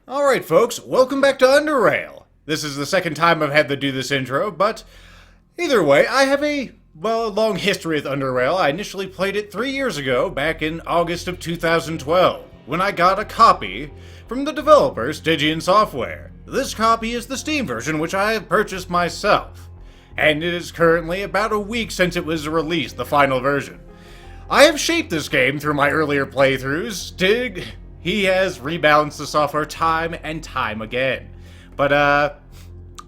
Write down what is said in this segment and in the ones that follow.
Alright folks, welcome back to UnderRail. This is the second time I've had to do this intro, but either way, I have a long history with UnderRail. I initially played it 3 years ago, back in August of 2012, when I got a copy from the developer, Stygian Software. This copy is the Steam version, which I have purchased myself, and it is currently about a week since it was released, the final version. I have shaped this game through my earlier playthroughs. He has rebalanced the software time and time again. But,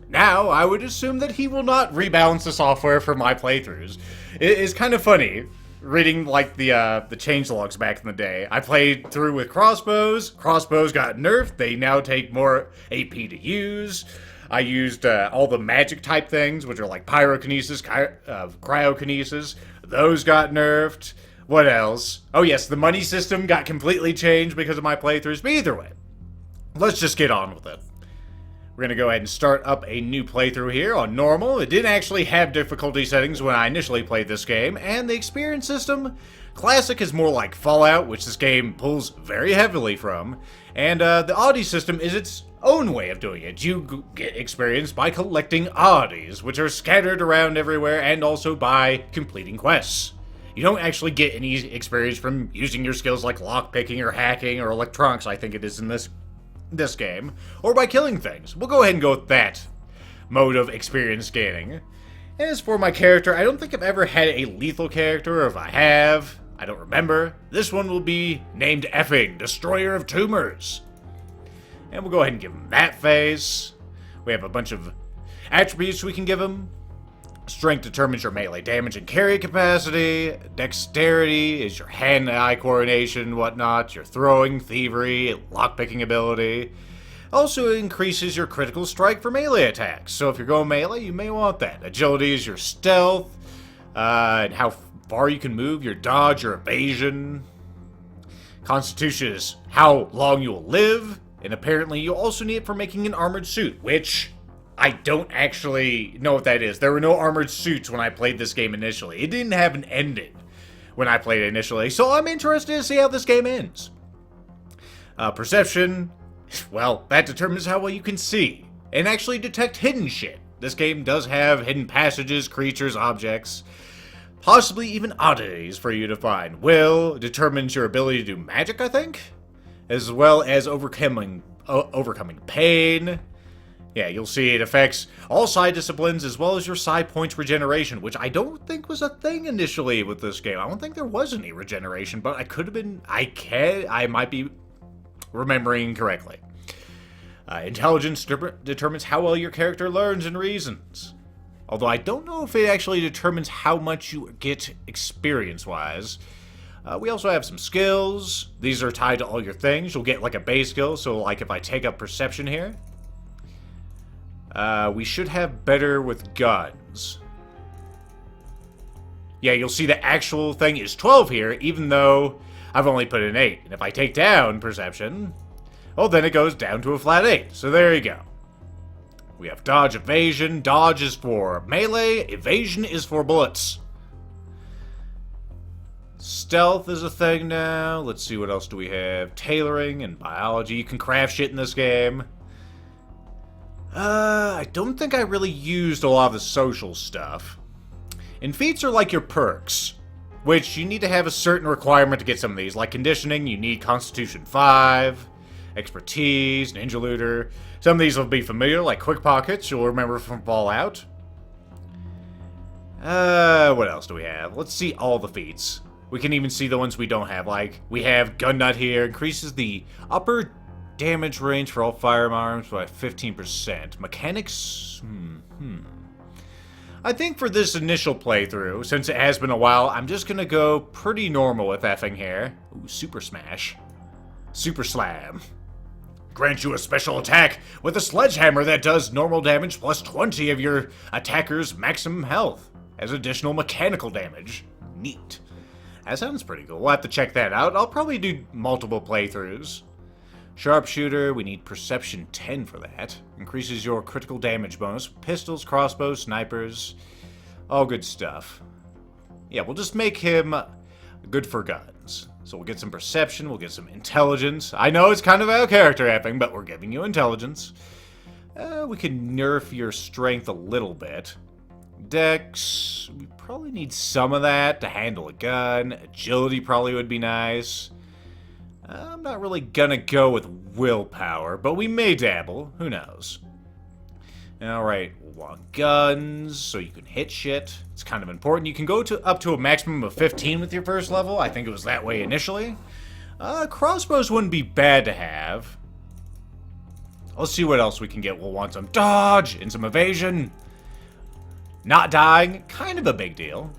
now I would assume that he will not rebalance the software for my playthroughs. It is kind of funny reading, like, the changelogs back in the day. I played through with crossbows. Crossbows got nerfed. They now take more AP to use. I used all the magic type things, which are like pyrokinesis, cryokinesis. Those got nerfed. What else? Oh yes, the money system got completely changed because of my playthroughs, but either way, let's just get on with it. We're gonna go ahead and start up a new playthrough here on normal. It didn't actually have difficulty settings when I initially played this game, and the experience system, classic is more like Fallout, which this game pulls very heavily from, and the oddie system is its own way of doing it. You get experience by collecting oddies, which are scattered around everywhere, and also by completing quests. You don't actually get any experience from using your skills like lockpicking or hacking or electronics, I think it is in this game, or by killing things. We'll go ahead and go with that mode of experience gaining. As for my character, I don't think I've ever had a lethal character, or if I have, I don't remember. This one will be named Effing, Destroyer of Tumors. And we'll go ahead and give him that face. We have a bunch of attributes we can give him. Strength determines your melee damage and carry capacity. Dexterity is your hand-eye coordination, whatnot. Your throwing, thievery, lockpicking ability. Also increases your critical strike for melee attacks. So if you're going melee, you may want that. Agility is your stealth, and how far you can move, your dodge, your evasion. Constitution is how long you will live. And apparently you also need it for making an armored suit, which I don't actually know what that is. There were no armored suits when I played this game initially. It didn't have an ending when I played it initially, so I'm interested to see how this game ends. Perception, well, that determines how well you can see and actually detect hidden shit. This game does have hidden passages, creatures, objects, possibly even oddities for you to find. Will determines your ability to do magic, I think, as well as overcoming pain. Yeah, you'll see it affects all side disciplines as well as your side points regeneration, which I don't think was a thing initially with this game. I don't think there was any regeneration, but I might be remembering correctly. Intelligence determines how well your character learns and reasons. Although I don't know if it actually determines how much you get experience-wise. We also have some skills. These are tied to all your things. You'll get like a base skill, so like if I take up perception here, we should have better with guns. Yeah, you'll see the actual thing is 12 here, even though I've only put in 8. And if I take down perception, well, then it goes down to a flat 8. So there you go. We have dodge, evasion. Dodge is for melee, evasion is for bullets. Stealth is a thing now. Let's see, what else do we have? Tailoring and biology. You can craft shit in this game. I don't think I really used a lot of the social stuff. And feats are like your perks, which you need to have a certain requirement to get some of these. Like conditioning, you need Constitution 5, Expertise, Ninja Looter. Some of these will be familiar, like Quick Pockets, you'll remember from Fallout. What else do we have? Let's see all the feats. We can even see the ones we don't have, like, we have Gun Nut here, increases the upper damage range for all firearms by 15%. Mechanics? I think for this initial playthrough, since it has been a while, I'm just gonna go pretty normal with effing here. Ooh, Super Smash. Super Slam. Grants you a special attack with a sledgehammer that does normal damage plus 20 of your attacker's maximum health as additional mechanical damage. Neat. That sounds pretty cool. We'll have to check that out. I'll probably do multiple playthroughs. Sharpshooter, we need Perception 10 for that. Increases your critical damage bonus. Pistols, crossbows, snipers, all good stuff. Yeah, we'll just make him good for guns. So we'll get some perception, we'll get some intelligence. I know it's kind of out of character effing, but we're giving you intelligence. We can nerf your strength a little bit. Dex, we probably need some of that to handle a gun. Agility probably would be nice. I'm not really gonna go with willpower, but we may dabble. Who knows? Alright, we'll want guns, so you can hit shit. It's kind of important. You can go up to a maximum of 15 with your first level. I think it was that way initially. Crossbows wouldn't be bad to have. Let's see what else we can get. We'll want some dodge and some evasion. Not dying, kind of a big deal.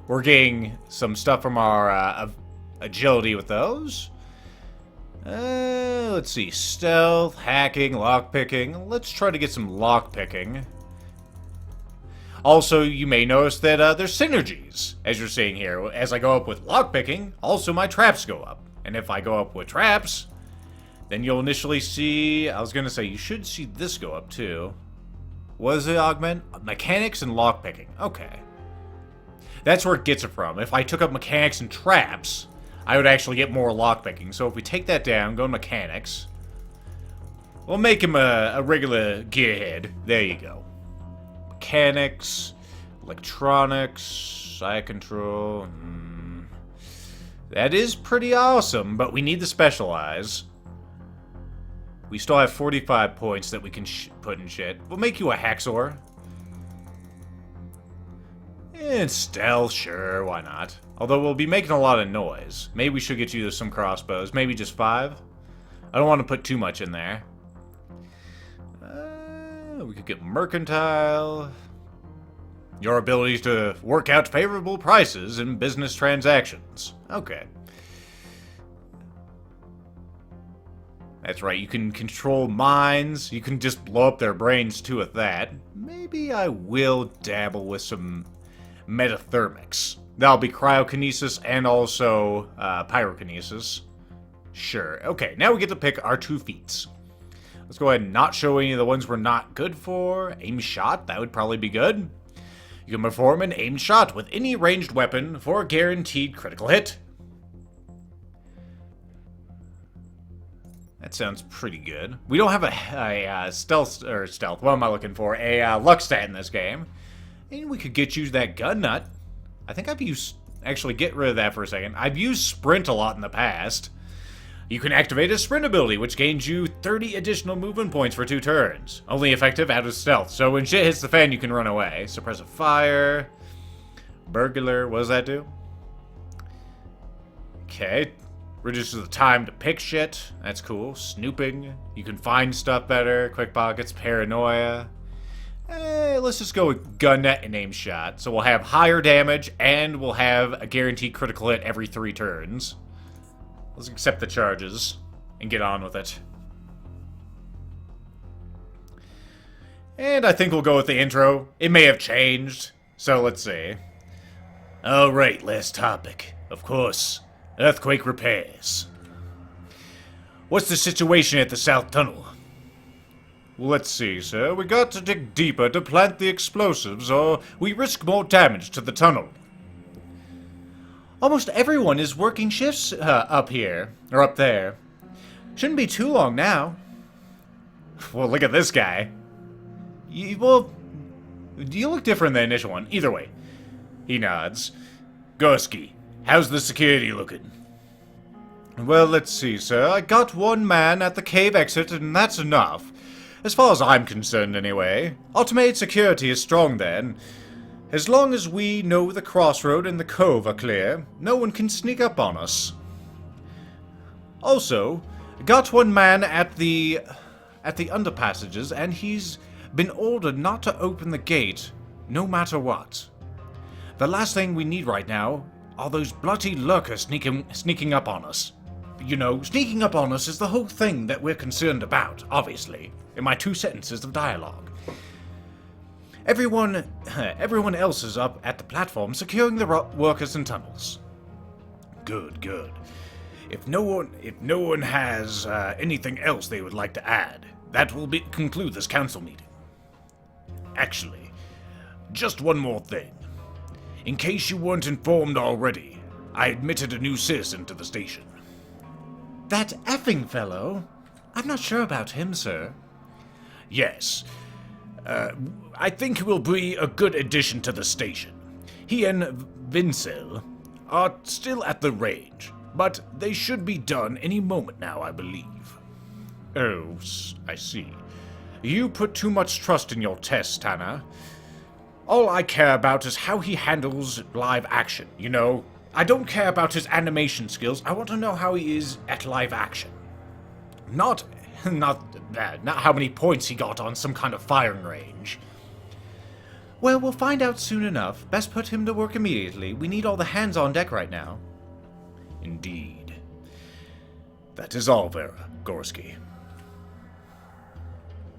We're getting some stuff from our agility with those. Let's see. Stealth, hacking, lockpicking. Let's try to get some lockpicking. Also, you may notice that there's synergies, as you're seeing here. As I go up with lockpicking, also my traps go up. And if I go up with traps, then you'll initially see... I was going to say, you should see this go up too. What does it augment? Mechanics and lockpicking. Okay. That's where it gets it from. If I took up mechanics and traps, I would actually get more lockpicking. So if we take that down, go to mechanics, we'll make him a regular gearhead. There you go. Mechanics, electronics, side control. That is pretty awesome, but we need to specialize. We still have 45 points that we can put in shit. We'll make you a hacksaw. And stealth, sure, why not? Although we'll be making a lot of noise. Maybe we should get you some crossbows. Maybe just 5? I don't want to put too much in there. We could get mercantile. Your abilities to work out favorable prices in business transactions. Okay. That's right, you can control minds. You can just blow up their brains too with that. Maybe I will dabble with some metathermics. That'll be cryokinesis and also pyrokinesis. Sure. Okay, now we get to pick our 2 feats. Let's go ahead and not show any of the ones we're not good for. Aim shot, that would probably be good. You can perform an aim shot with any ranged weapon for a guaranteed critical hit. That sounds pretty good. We don't have a stealth, what am I looking for? A luck stat in this game. And we could get you that gun nut. I think I've used, actually get rid of that for a second. I've used sprint a lot in the past. You can activate a sprint ability, which gains you 30 additional movement points for 2 turns. Only effective out of stealth, so when shit hits the fan, you can run away. Suppressive fire. Burglar, what does that do? Okay. Reduces the time to pick shit. That's cool. Snooping. You can find stuff better. Quick pockets. Paranoia. Let's just go with gun net and aim shot. So we'll have higher damage and we'll have a guaranteed critical hit every 3 turns. Let's accept the charges and get on with it. And I think we'll go with the intro. It may have changed. So let's see. Alright, last topic. Of course. Earthquake repairs. What's the situation at the South Tunnel? Well, let's see, sir. We got to dig deeper to plant the explosives, or we risk more damage to the tunnel. Almost everyone is working shifts up here, or up there. Shouldn't be too long now. Well, look at this guy. You look different than the initial one. Either way. He nods. Gorski. How's the security looking? Well, let's see, sir. I got 1 man at the cave exit, and that's enough. As far as I'm concerned, anyway. Automated security is strong then. As long as we know the crossroad and the cove are clear, no one can sneak up on us. Also, got 1 man at the underpassages, and he's been ordered not to open the gate, no matter what. The last thing we need right now are those bloody lurkers sneaking up on us. You know, sneaking up on us is the whole thing that we're concerned about, obviously, in my 2 sentences of dialogue. Everyone else is up at the platform securing the workers and tunnels. Good, good. If no one has anything else they would like to add, that will conclude this council meeting. Actually, just one more thing. In case you weren't informed already, I admitted a new citizen to the station. That effing fellow? I'm not sure about him, sir. Yes. I think he will be a good addition to the station. He and Vincel are still at the range, but they should be done any moment now, I believe. Oh, I see. You put too much trust in your tests, Tanner. All I care about is how he handles live action, you know? I don't care about his animation skills, I want to know how he is at live action. Not how many points he got on some kind of firing range. Well, we'll find out soon enough. Best put him to work immediately. We need all the hands on deck right now. Indeed. That is all, Vera, Gorski.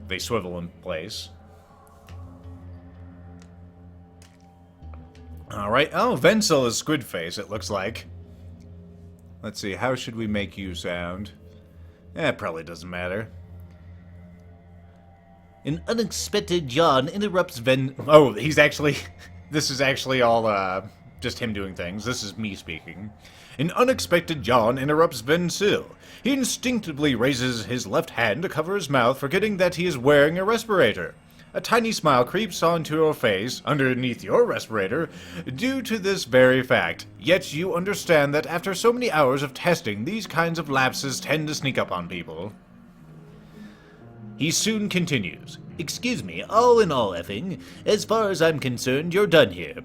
They swivel in place. Alright, oh, Vincel is Squidface, it looks like. Let's see, how should we make you sound? It probably doesn't matter. An unexpected yawn interrupts Oh, he's actually... This is actually all, just him doing things. This is me speaking. An unexpected yawn interrupts Vincel. He instinctively raises his left hand to cover his mouth, forgetting that he is wearing a respirator. A tiny smile creeps onto your face, underneath your respirator, due to this very fact. Yet you understand that after so many hours of testing, these kinds of lapses tend to sneak up on people. He soon continues. Excuse me, all in all, effing, as far as I'm concerned, you're done here.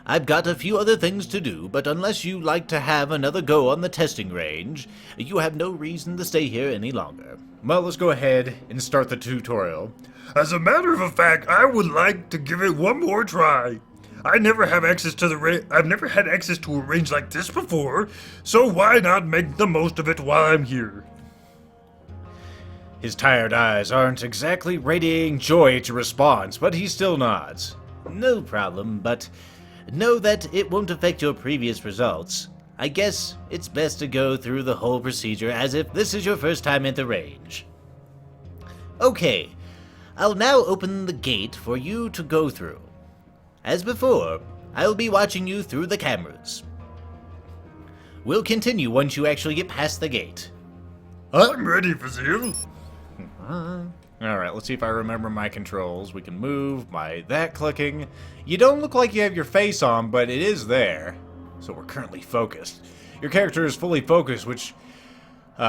I've got a few other things to do, but unless you like to have another go on the testing range, you have no reason to stay here any longer. Well, let's go ahead and start the tutorial. As a matter of fact, I would like to give it one more try. I've never had access to a range like this before, so why not make the most of it while I'm here? His tired eyes aren't exactly radiating joy at your response, but he still nods. No problem, but know that it won't affect your previous results. I guess it's best to go through the whole procedure as if this is your first time at the range. Okay, I'll now open the gate for you to go through. As before, I'll be watching you through the cameras. We'll continue once you actually get past the gate. I'm ready, Fazil. Alright, let's see if I remember my controls. We can move by that clicking. You don't look like you have your face on, but it is there. So we're currently focused. Your character is fully focused, which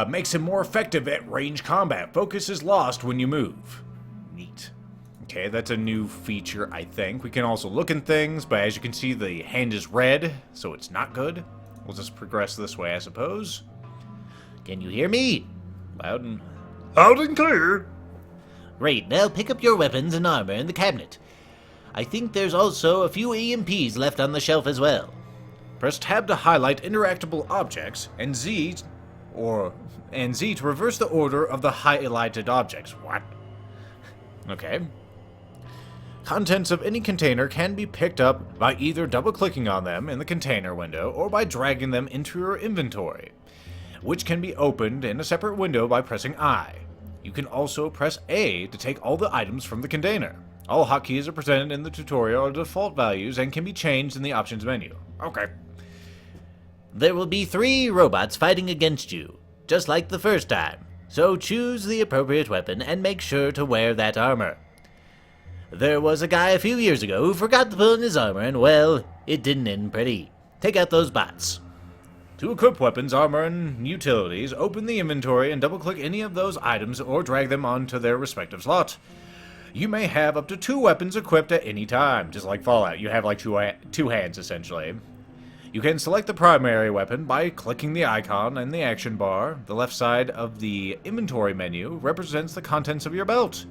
makes him more effective at range combat. Focus is lost when you move. Neat. Okay, that's a new feature, I think. We can also look in things, but as you can see, the hand is red, so it's not good. We'll just progress this way, I suppose. Can you hear me? Loud and clear. Great, now pick up your weapons and armor in the cabinet. I think there's also a few EMPs left on the shelf as well. Press tab to highlight interactable objects, and Z to reverse the order of the highlighted objects. What? Okay. Contents of any container can be picked up by either double-clicking on them in the container window or by dragging them into your inventory, which can be opened in a separate window by pressing I. You can also press A to take all the items from the container. All hotkeys are presented in the tutorial are default values and can be changed in the options menu. Okay. There will be 3 robots fighting against you, just like the first time, so choose the appropriate weapon and make sure to wear that armor. There was a guy a few years ago who forgot to put on his armor and, well, it didn't end pretty. Take out those bots. To equip weapons, armor, and utilities, open the inventory and double-click any of those items or drag them onto their respective slot. You may have up to 2 weapons equipped at any time, just like Fallout. You have like two hands, essentially. You can select the primary weapon by clicking the icon in the action bar. The left side of the inventory menu represents the contents of your belt.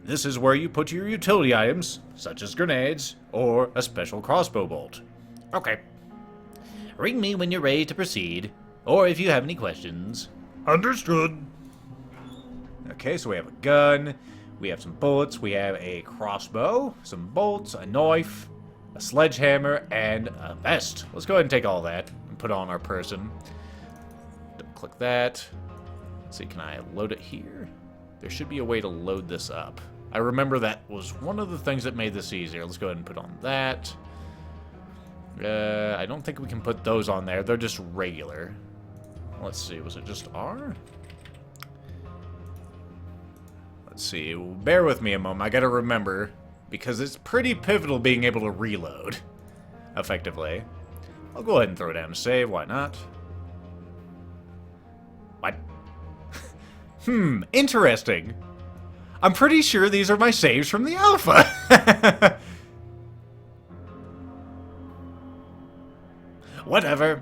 This is where you put your utility items, such as grenades, or a special crossbow bolt. Okay. Ring me when you're ready to proceed, or if you have any questions. Understood. Okay, so we have a gun, we have some bullets, we have a crossbow, some bolts, a knife, a sledgehammer, and a vest. Let's go ahead and take all that and put on our person. Double-click that. Let's see, can I load it here? There should be a way to load this up. I remember that was one of the things that made this easier. Let's go ahead and put on that. I don't think we can put those on there. They're just regular. Let's see, was it just R? Let's see, bear with me a moment. I gotta remember, because it's pretty pivotal being able to reload effectively. I'll go ahead and throw down a save, why not? What? Interesting. I'm pretty sure these are my saves from the alpha. Whatever.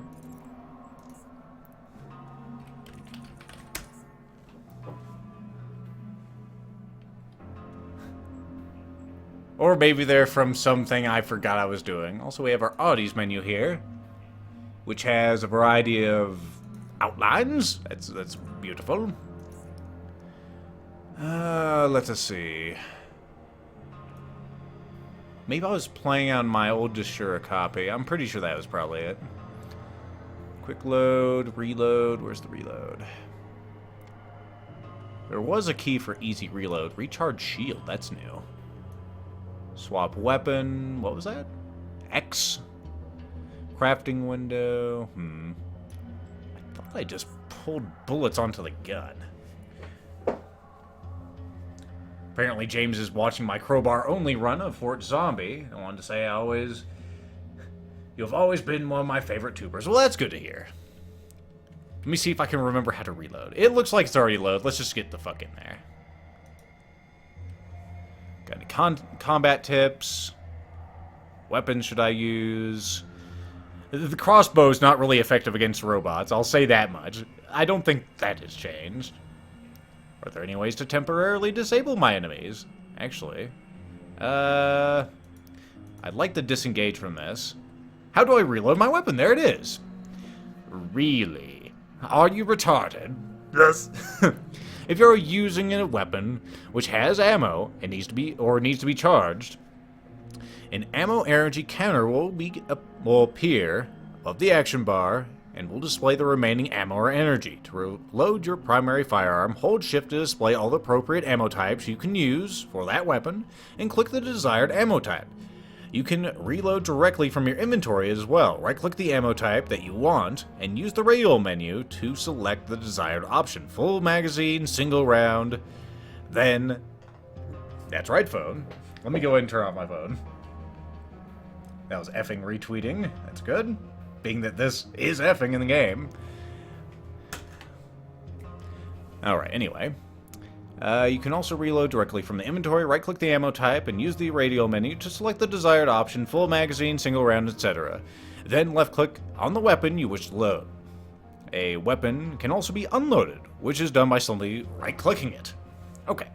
Or maybe they're from something I forgot I was doing. Also, we have our oddies menu here, which has a variety of outlines. That's beautiful. Let us see. Maybe I was playing on my old Deshura copy. I'm pretty sure that was probably it. Quick load, reload. Where's the reload? There was a key for easy reload. Recharge shield. That's new. Swap weapon. What was that? X. Crafting window. I thought I just pulled bullets onto the gun. Apparently James is watching my crowbar-only run of Fort Zombie. I wanted to say you've always been one of my favorite tubers. Well, that's good to hear. Let me see if I can remember how to reload. It looks like it's already loaded. Let's just get the fuck in there. Got any combat tips? Weapons should I use? The crossbow's not really effective against robots. I'll say that much. I don't think that has changed. Are there any ways to temporarily disable my enemies? Actually. I'd like to disengage from this. How do I reload my weapon? There it is. Really? Are you retarded? Yes. If you're using a weapon which has ammo and needs to be charged, an ammo energy counter will appear above the action bar and will display the remaining ammo or energy. To reload your primary firearm, hold shift to display all the appropriate ammo types you can use for that weapon, and click the desired ammo type. You can reload directly from your inventory as well. Right-click the ammo type that you want, and use the radial menu to select the desired option. Full magazine, single round, then... That's right, phone. Let me go ahead and turn off my phone. That was effing retweeting. That's good. Being that this is effing in the game. Alright, anyway. You can also reload directly from the inventory. Right-click the ammo type and use the radial menu to select the desired option, full magazine, single round, etc. Then left-click on the weapon you wish to load. A weapon can also be unloaded, which is done by simply right-clicking it. Okay.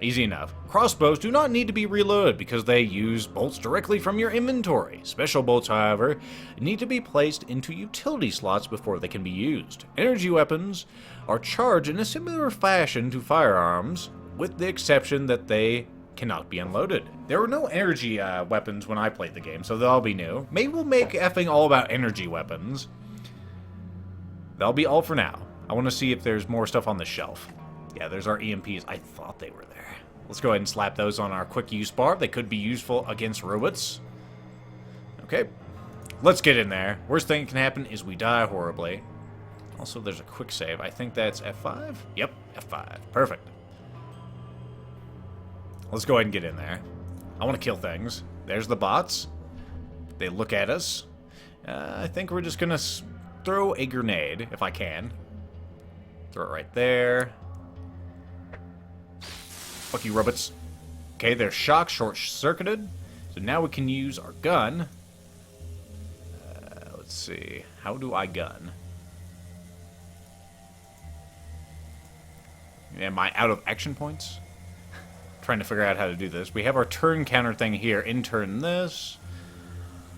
Easy enough. Crossbows do not need to be reloaded because they use bolts directly from your inventory. Special bolts, however, need to be placed into utility slots before they can be used. Energy weapons are charged in a similar fashion to firearms, with the exception that they cannot be unloaded. There were no energy weapons when I played the game, so they'll be new. Maybe we'll make effing all about energy weapons. That'll be all for now. I want to see if there's more stuff on the shelf. Yeah, there's our EMPs. I thought they were there. Let's go ahead and slap those on our quick use bar. They could be useful against robots. Okay. Let's get in there. Worst thing that can happen is we die horribly. Also, there's a quick save. I think that's F5? Yep, F5. Perfect. Let's go ahead and get in there. I want to kill things. There's the bots. They look at us. I think we're just going to throw a grenade, if I can. Throw it right there. Fuck you, robots. Okay, they're shock short-circuited. So now we can use our gun. Let's see. How do I gun? Am I out of action points? Trying to figure out how to do this. We have our turn counter thing here. Intern this.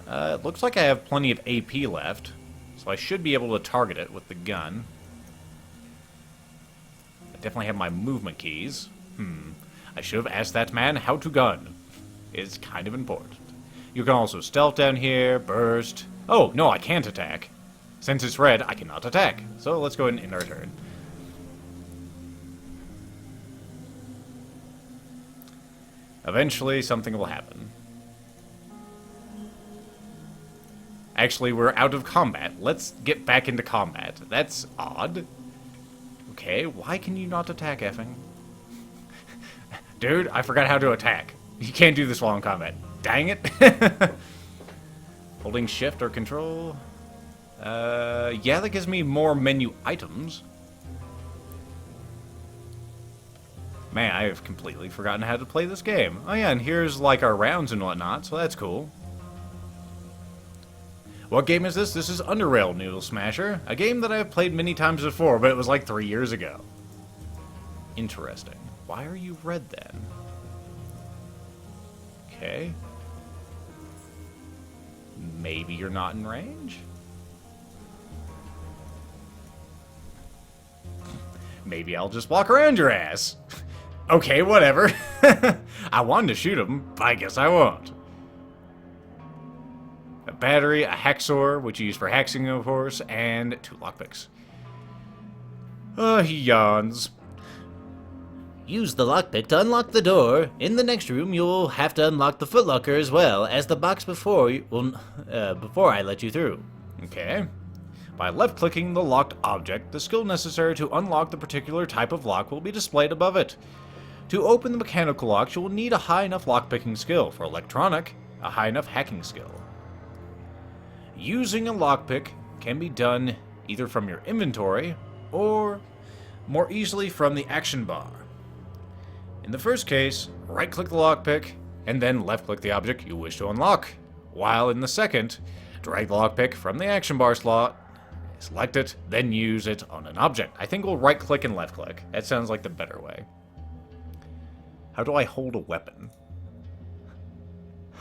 It looks like I have plenty of AP left. So I should be able to target it with the gun. I definitely have my movement keys. I should have asked that man how to gun. It's kind of important. You can also stealth down here, burst. Oh, no, I can't attack. Since it's red, I cannot attack. So let's go ahead and end our turn. Eventually, something will happen. Actually, we're out of combat. Let's get back into combat. That's odd. Okay, why can you not attack, effing? Dude, I forgot how to attack. You can't do this while in combat. Dang it. Holding shift or control. Yeah, that gives me more menu items. Man, I have completely forgotten how to play this game. Oh yeah, and here's like our rounds and whatnot, so that's cool. What game is this? This is UnderRail Noodle Smasher, a game that I've played many times before, but it was like 3 years ago. Interesting. Why are you red then? Okay. Maybe you're not in range? Maybe I'll just walk around your ass. Okay, whatever. I wanted to shoot him, but I guess I won't. A battery, a hacksaw, which you use for hacking, of course, and 2 lockpicks. He yawns. Use the lockpick to unlock the door. In the next room, you'll have to unlock the footlocker as well as the box before I let you through. Okay. By left-clicking the locked object, the skill necessary to unlock the particular type of lock will be displayed above it. To open the mechanical locks, you will need a high enough lockpicking skill. For electronic, a high enough hacking skill. Using a lockpick can be done either from your inventory or more easily from the action bar. In the first case, right-click the lockpick and then left-click the object you wish to unlock. While in the second, drag the lockpick from the action bar slot, select it, then use it on an object. I think we'll right-click and left-click. That sounds like the better way. How do I hold a weapon?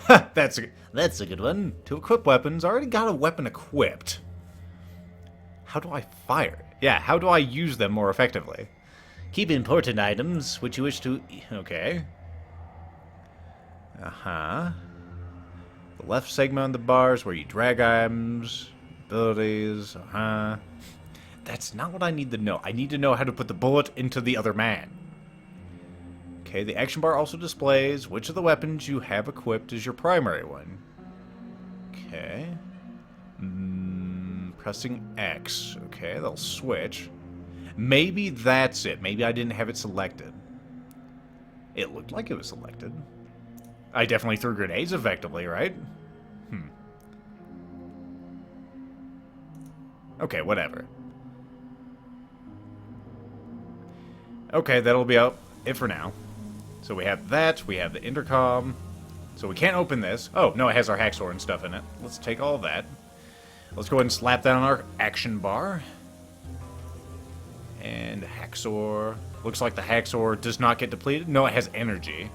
Ha! That's a good one. To equip weapons, I already got a weapon equipped. How do I fire? Yeah, how do I use them more effectively? Keep important items, which you wish to... Okay. Uh-huh. The left segment on the bar is where you drag items, abilities, uh-huh. That's not what I need to know. I need to know how to put the bullet into the other man. Okay, the action bar also displays which of the weapons you have equipped is your primary one. Okay. Pressing X. Okay, they'll switch. Maybe that's it. Maybe I didn't have it selected. It looked like it was selected. I definitely threw grenades effectively, right? Okay, whatever. Okay, that'll be out it for now. So we have that, we have the intercom. So we can't open this. Oh, no, it has our hacksaw and stuff in it. Let's take all of that. Let's go ahead and slap that on our action bar. And hacksaw. Looks like the hacksaw does not get depleted. No, it has energy,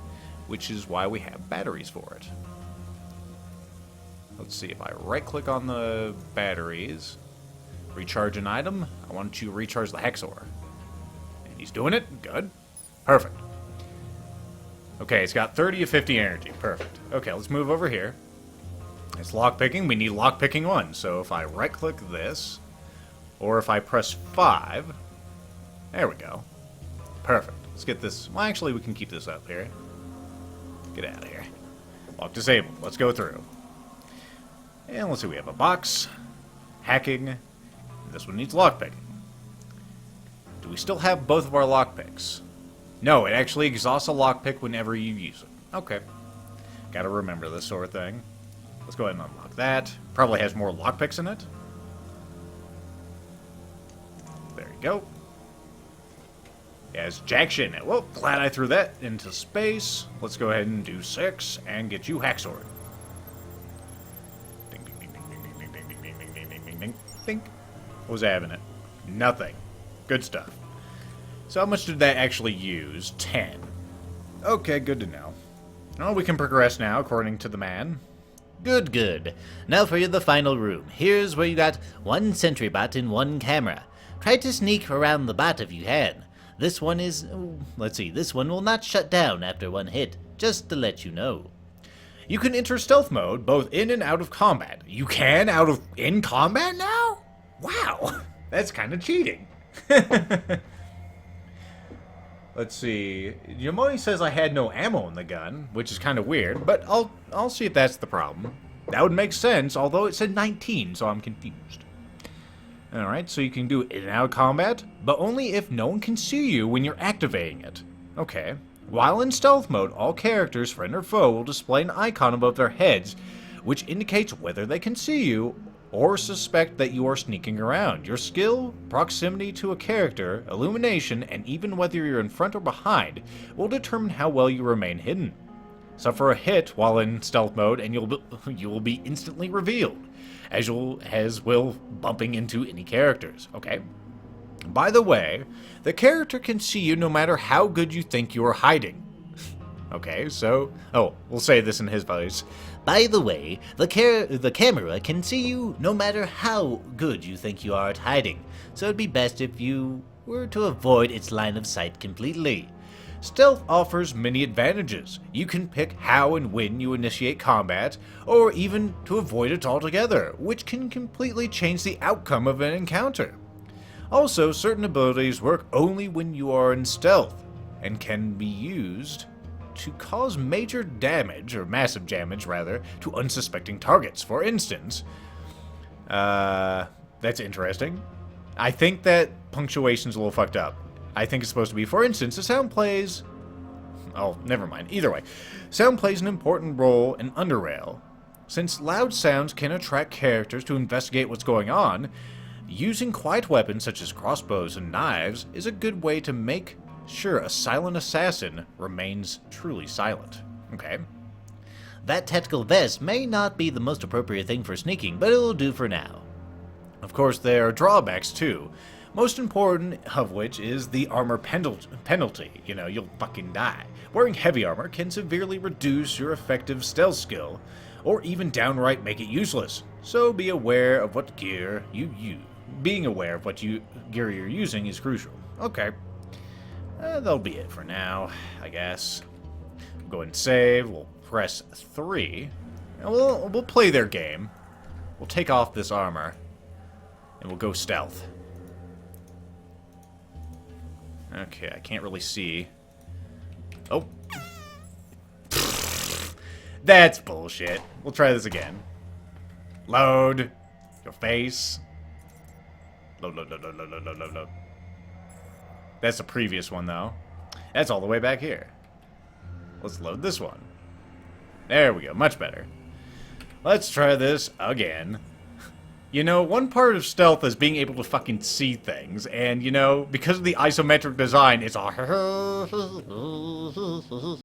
which is why we have batteries for it. Let's see, if I right-click on the batteries, recharge an item, I want to recharge the hacksaw. And he's doing it. Good. Perfect. Okay, it's got 30 of 50 energy. Perfect. Okay, let's move over here. It's lockpicking. We need lockpicking 1. So if I right-click this, or if I press 5, there we go. Perfect. Let's get this. Well, actually, we can keep this up here. Get out of here. Lock disabled. Let's go through. And let's see, we have a box, hacking. This one needs lockpicking. Do we still have both of our lockpicks? No, it actually exhausts a lockpick whenever you use it. Okay. Gotta remember this sort of thing. Let's go ahead and unlock that. Probably has more lockpicks in it. There you go. It has jack shit in it. Well, glad I threw that into space. Let's go ahead and do 6 and get you hacksaw. Ding, ding, ding, ding, ding, ding, ding, ding, ding, ding, ding, ding, ding, ding, ding. What was that in it? Nothing. Good stuff. So how much did that actually use? 10. Okay, good to know. Oh, we can progress now, according to the man. Good, good. Now for the final room. Here's where you got 1 sentry bot and 1 camera. Try to sneak around the bot if you can. This one is... let's see, this one will not shut down after 1 hit, just to let you know. You can enter stealth mode both in and out of combat. You can in combat now? Wow, that's kind of cheating. Let's see. Yamoni says I had no ammo in the gun, which is kind of weird, but I'll see if that's the problem. That would make sense, although it said 19, so I'm confused. Alright, so you can do in and out combat, but only if no one can see you when you're activating it. Okay. While in stealth mode, all characters, friend or foe, will display an icon above their heads, which indicates whether they can see you or suspect that you are sneaking around. Your skill, proximity to a character, illumination, and even whether you're in front or behind will determine how well you remain hidden. Suffer a hit while in stealth mode and you will be instantly revealed, as will bumping into any characters. Okay. By the way, the character can see you no matter how good you think you are hiding. Okay, so... Oh, we'll say this in his voice. By the way, the camera can see you no matter how good you think you are at hiding, so it'd be best if you were to avoid its line of sight completely. Stealth offers many advantages. You can pick how and when you initiate combat, or even to avoid it altogether, which can completely change the outcome of an encounter. Also, certain abilities work only when you are in stealth, and can be used to cause major damage, or massive damage rather, to unsuspecting targets. For instance, that's interesting. I think that punctuation's a little fucked up. I think it's supposed to be, for instance, the sound plays... Oh, never mind. Either way, sound plays an important role in UnderRail. Since loud sounds can attract characters to investigate what's going on, using quiet weapons such as crossbows and knives is a good way to make sure a silent assassin remains truly silent. Okay. That tactical vest may not be the most appropriate thing for sneaking, but it'll do for now. Of course, there are drawbacks too. Most important of which is the armor penalty. You know, you'll fucking die. Wearing heavy armor can severely reduce your effective stealth skill, or even downright make it useless. So be aware of what gear you use. Being aware of what gear you're using is crucial. Okay. That'll be it for now, I guess. We'll go ahead and save. We'll press 3. And we'll play their game. We'll take off this armor. And we'll go stealth. Okay, I can't really see. Oh. That's bullshit. We'll try this again. Load. Your face. Load. That's the previous one, though. That's all the way back here. Let's load this one. There we go. Much better. Let's try this again. You know, one part of stealth is being able to fucking see things, and, you know, because of the isometric design, it's all...